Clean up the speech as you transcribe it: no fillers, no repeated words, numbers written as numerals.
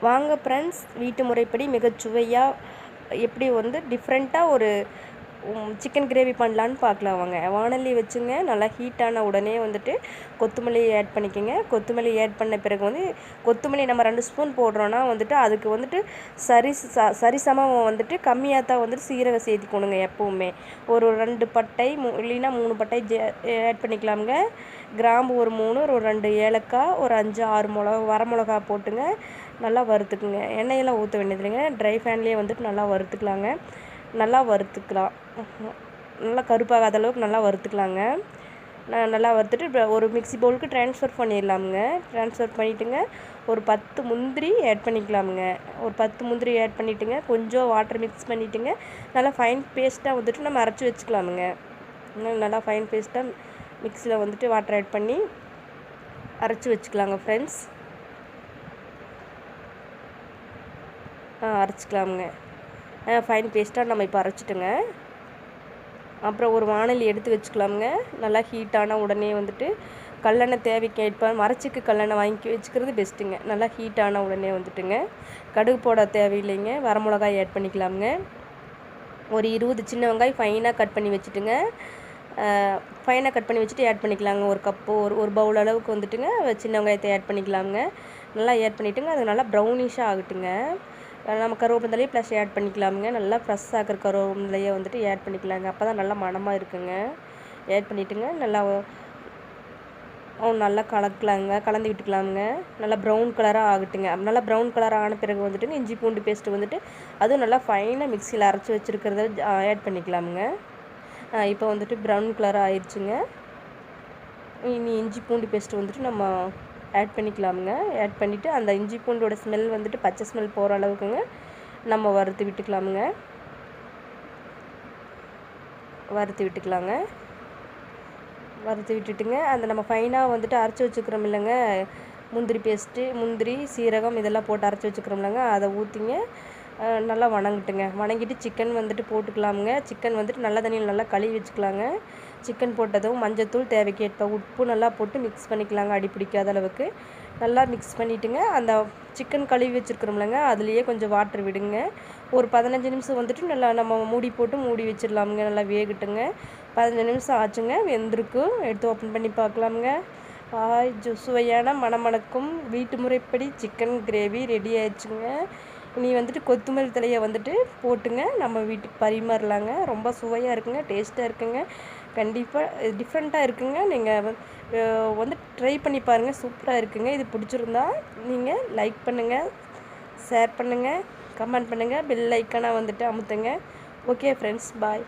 வாங்க ஃப்ரெண்ட்ஸ், வீட்டு முறைப்படி மிகச்சுவையாக எப்படி வந்து டிஃப்ரெண்ட்டாக ஒரு சிக்கன் கிரேவி பண்ணலான்னு பார்க்கலாம். வாங்க. வானலி வச்சுங்க. நல்லா ஹீட்டான உடனே வந்துட்டு கொத்தமல்லி ஆட் பண்ணிக்கோங்க. கொத்தமல்லி ஆட் பண்ண பிறகு வந்து கொத்தமல்லி நம்ம 2 ஸ்பூன் போடுறோன்னா வந்துட்டு அதுக்கு வந்துட்டு சரிசமம் வந்துட்டு கம்மியாக தான் வந்துட்டு சீரகம் சேர்த்துக்கணுங்க. எப்போவுமே ஒரு 2 பட்டை இல்லைன்னா 3 பட்டை ஆட் பண்ணிக்கலாமுங்க. கிராம்பு ஒரு 3, ஒரு 2 ஏலக்காய், ஒரு 5 6 வரமிளகா போட்டுங்க நல்லா வறுத்துக்குங்க. எண்ணெயெல்லாம் ஊற்ற வேண்டியதில்லைங்க. ட்ரை ஃபேன்லேயே வந்துட்டு நல்லா வறுத்துக்கலாங்க. நல்லா வறுத்துக்கலாம். நல்லா கருப்பாகாத அளவுக்கு நல்லா வறுத்துக்கலாங்க. நல்லா வறுத்துட்டு ஒரு மிக்ஸி பவுலுக்கு ட்ரான்ஸ்ஃபர் பண்ணிடலாமுங்க. ட்ரான்ஸ்ஃபர் பண்ணிவிட்டுங்க ஒரு 10 முந்திரி ஆட் பண்ணிக்கலாமுங்க. ஒரு 10 முந்திரி ஆட் பண்ணிவிட்டுங்க கொஞ்சம் வாட்டர் மிக்ஸ் பண்ணிவிட்டுங்க நல்லா ஃபைன் பேஸ்ட்டாக வந்துட்டு நம்ம அரைச்சி வச்சுக்கலாமுங்க. நல்லா ஃபைன் பேஸ்ட்டாக மிக்ஸியில் வந்துட்டு வாட்டர் ஆட் பண்ணி அரைச்சி வச்சுக்கலாங்க ஃப்ரெண்ட்ஸ். அரைச்சிக்கலாமுங்க. ஃபைன் பேஸ்ட்டாக நம்ம இப்போ அரைச்சிட்டுங்க. அப்புறம் ஒரு வானலி எடுத்து வச்சுக்கலாமுங்க. நல்லா ஹீட்டான உடனே வந்துட்டு கல்லெண்ணெய் தேவைக்கு ஏற்ப மரச்சிக்கு கல்லெண்ணெய் வாங்கி வச்சுக்கிறது பெஸ்ட்டுங்க. நல்லா ஹீட்டான உடனே வந்துட்டுங்க கடுகு போட தேவையில்லைங்க. வரமிளகாய் ஆட் பண்ணிக்கலாமுங்க. ஒரு 20 சின்ன வெங்காயம் ஃபைனாக கட் பண்ணி வச்சுட்டுங்க. ஃபைனாக கட் பண்ணி வச்சுட்டு ஆட் பண்ணிக்கலாங்க. ஒரு கப்பு ஒரு பவுல் அளவுக்கு வந்துட்டுங்க சின்ன வெங்காயத்தை ஆட் பண்ணிக்கலாமுங்க. நல்லா ஆட் பண்ணிவிட்டுங்க அது நல்லா ப்ரௌனிஷாக ஆகட்டுங்க. நம்ம கருவேப்பிலையே ப்ளஸ் ஆட் பண்ணிக்கலாமுங்க. நல்லா ஃப்ரெஷ் ஆகிற கருவேப்பிலையே வந்துட்டு ஆட் பண்ணிக்கலாங்க. அப்போ தான் நல்லா மணமாக இருக்குங்க. ஆட் பண்ணிவிட்டுங்க நல்லா கலந்து விட்டுக்கலாமுங்க. நல்லா ப்ரௌன் கலராக ஆகட்டுங்க. நல்லா ப்ரௌன் கலராக ஆன பிறகு வந்துட்டுங்க இஞ்சி பூண்டு பேஸ்ட்டு வந்துட்டு அதுவும் நல்லா ஃபைனாக மிக்சியில் அரைச்சி வச்சுருக்கிறத ஆட் பண்ணிக்கலாமுங்க. இப்போ வந்துட்டு ப்ரௌன் கலராக ஆயிடுச்சுங்க. இனி இஞ்சி பூண்டு பேஸ்ட்டு வந்துட்டு நம்ம ஆட் பண்ணிக்கலாமுங்க. ஆட் பண்ணிவிட்டு அந்த இஞ்சி பூண்டோட ஸ்மெல் வந்துட்டு பச்சை ஸ்மெல் போகிற அளவுக்குங்க நம்ம வறுத்து விட்டுக்கலாமுங்க. வறுத்து விட்டுட்டுங்க அந்த நம்ம ஃபைனாக வந்துட்டு அரைச்சி வச்சுக்கிறோம் இல்லைங்க முந்திரி பேஸ்ட்டு, முந்திரி, சீரகம் இதெல்லாம் போட்டு அரைச்சி வச்சுக்கிறோம் இல்லைங்க அதை ஊற்றிங்க நல்லா வணங்கிட்டு சிக்கன் வந்துட்டு போட்டுக்கலாமுங்க. சிக்கன் வந்துட்டு நல்ல தண்ணியில் நல்லா கழுவி வச்சுக்கலாங்க. சிக்கன் போட்டதும் மஞ்சத்தூள் தேவைக்கேற்ப உப்பு நல்லா போட்டு மிக்ஸ் பண்ணிக்கலாங்க. அடி பிடிக்காத அளவுக்கு நல்லா மிக்ஸ் பண்ணிவிட்டுங்க அந்த சிக்கன் கழுவி வச்சுருக்கிறோம்லங்க அதுலேயே கொஞ்சம் வாட்டர் விடுங்க. ஒரு 15 நிமிஷம் வந்துட்டு நல்லா நம்ம மூடி வச்சிடலாமுங்க. நல்லா வேகட்டுங்க. 15 நிமிஷம் ஆச்சுங்க. வெந்திருக்கு. எடுத்து ஓப்பன் பண்ணி பார்க்கலாமுங்க. சுவையான மணமணக்கும் வீட்டு முறைப்படி சிக்கன் கிரேவி ரெடி ஆயிடுச்சுங்க. இனி வந்துட்டு கொத்தமல்லி தழையை வந்துட்டு போட்டுங்க நம்ம வீட்டுக்கு பரிமாறலாங்க. ரொம்ப சுவையாக இருக்குங்க. டேஸ்ட்டாக இருக்குங்க. கண்டிப்பாக டிஃப்ரெண்ட்டாக இருக்குங்க. நீங்கள் வந்து ட்ரை பண்ணி பாருங்கள். சூப்பராக இருக்குங்க. இது பிடிச்சிருந்தா நீங்கள் லைக் பண்ணுங்கள், ஷேர் பண்ணுங்கள், கமெண்ட் பண்ணுங்கள், பெல் ஐக்கானை வந்துட்டு அமுத்துங்க. ஓகே ஃப்ரெண்ட்ஸ், பாய்.